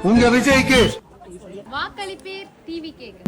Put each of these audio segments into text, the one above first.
உங்க விஜய்க்கு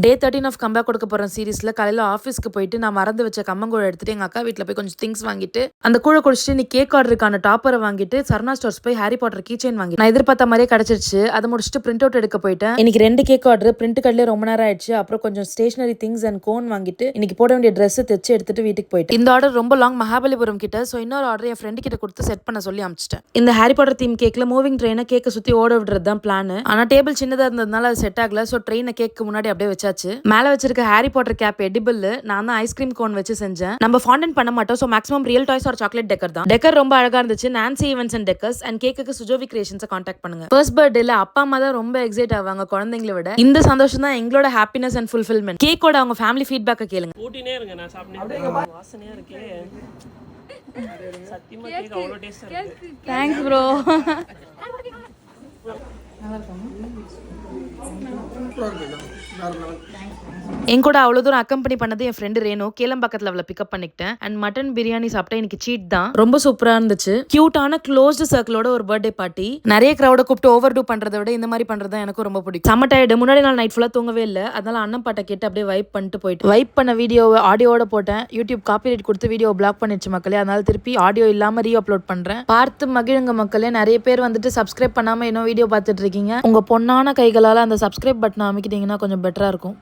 டே 13 of comeback கொடுக்க போற சீரீஸ்ல காலையில ஆஃபீஸ்க்கு போயிட்டு நான் மறந்து வச்ச கம்மங்கூழ எடுத்துட்டு எங்க அக்கா வீட்டுல போய் கொஞ்சம் திங்ஸ் வாங்கிட்டு அந்த கூழ குடிச்சிட்டு நீ கேக் ஆர்டருக்கான டாப்பரை வாங்கிட்டு சரணா ஸ்டோர்ஸ் போய் ஹாரி பாட்டர் கீ செயின் வாங்கி நான் எதிர்பார்த்த மாதிரியே கிடைச்சிருச்சு. அதை முடிச்சுட்டு பிரிண்ட் அவுட் எடுக்க போயிட்டேன். இன்னைக்கு 2 கேக் ஆர்டர் பிரிண்ட் கடலே ரொம்ப நேரம் ஆயிடுச்சு. அப்புறம் கொஞ்சம் ஸ்டேஷனரி திங்ஸ் அண்ட் கோன் வாங்கிட்டு இன்னைக்கு போட வேண்டிய ட்ரெஸ் தைச்சு எடுத்துட்டு வீட்டுக்கு போயிட்டு இந்த ஆர்டர் ரொம்ப லாங் மகாபலிபுரம் கிட்ட. சோ இன்னொரு ஆர்டர் என் ஃப்ரெண்ட் கிட்ட கொடுத்து செட் பண்ண சொல்லி அனுப்பிச்சிட்டேன். இந்த ஹாரி பாட்டர் தீம் கேக்ல மூவிங் ட்ரெயினை கேக்க சுத்தி ஓட விடுறது தான் பிளான். ஆனா டேபிள் சின்னதா இருந்ததுனால அது செட் ஆகல. சோ ட்ரெயினை கேக்கு முன்னாடி அப்படியே வச்சாச்சு. மேல வச்சிருக்க ஹாரி பாட்டர் கேப் எடிபிள். நான் தான் ஐஸ்கிரீம் கோன் வச்சு செஞ்சேன். நம்ம ஃபாண்டன்ட் பண்ண மாட்டோம். So maximum real toys are chocolate decor தான். டெக்கர் ரொம்ப அழகா இருந்துச்சு. Nancy events and decors and கேக்குக்கு சுஜோவி கிரியேஷன்ஸ் கான்டாக்ட் பண்ணுங்க. ஃபர்ஸ்ட் பர்த்டேல அப்பா அம்மா தான் ரொம்ப எக்ஸைட் ஆவாங்க குழந்தைங்களை விட. இந்த சந்தோஷம் தான் எங்களோட ஹாப்பினஸ் அண்ட் ஃபுல்ஃபில்மெண்ட். கேக்கோட அவங்க ஃபேமிலி ஃபீட்பேக்கை கேளுங்க. ஊட்டினே இருங்க, நான் சாப்பிட்டேன். வாசனையா இருக்கே. சத்தியமா கேக் அவ்வளோ டேஸ்டா இருக்கு. Thanks bro. என் கூட அவ்வளவு தூரம் அக்கம்பெனி பண்ணது என் ஃப்ரெண்டு ரேனோ. கேளம்பாக்கத்துல அவளை பிக்கப் பண்ணிக்கிட்டேன். அண்ட் மட்டன் பிரியாணி சாப்பிட்டேன். எனக்கு சீட் தான். ரொம்ப சூப்பரா இருந்துச்சு. கியூட்டான க்ளோஸ்டு சர்க்கிளோட ஒரு பர்த்டே பார்ட்டி. நிறைய கிரௌட கூப்பிட்டு ஓவர் டூ பண்றதை விட இந்த மாதிரி பண்றது தான் எனக்கு ரொம்ப பிடிக்கும். செம்ம டயர்டு. முன்னாடி நாள் நைட் ஃபுல்லா தூங்கவே இல்லை. அதனால அண்ணன் பாட்டை கேட்டு அப்படியே வைப் பண்ணிட்டு போயிட்டு வைப் பண்ண வீடியோவை ஆடியோட போட்டேன். யூடியூப் காப்பிரைட் கொடுத்து வீடியோ பிளாக் பண்ணிடுச்சு மக்களே. அதனால திருப்பி ஆடியோ இல்லாம ரீ அப்லோட் பண்றேன். பார்த்து மகிழுங்க மக்களே. நிறைய பேர் வந்துட்டு சப்ஸ்கிரைப் பண்ணாம இன்னும் வீடியோ பார்த்துட்டு இருக்கீங்க. உங்க பொண்ணான கைகளால அந்த சப்ஸ்கிரைப் பட்டன் அமைக்கிட்டீங்கன்னா கொஞ்சம் பெட்டரா இருக்கும்.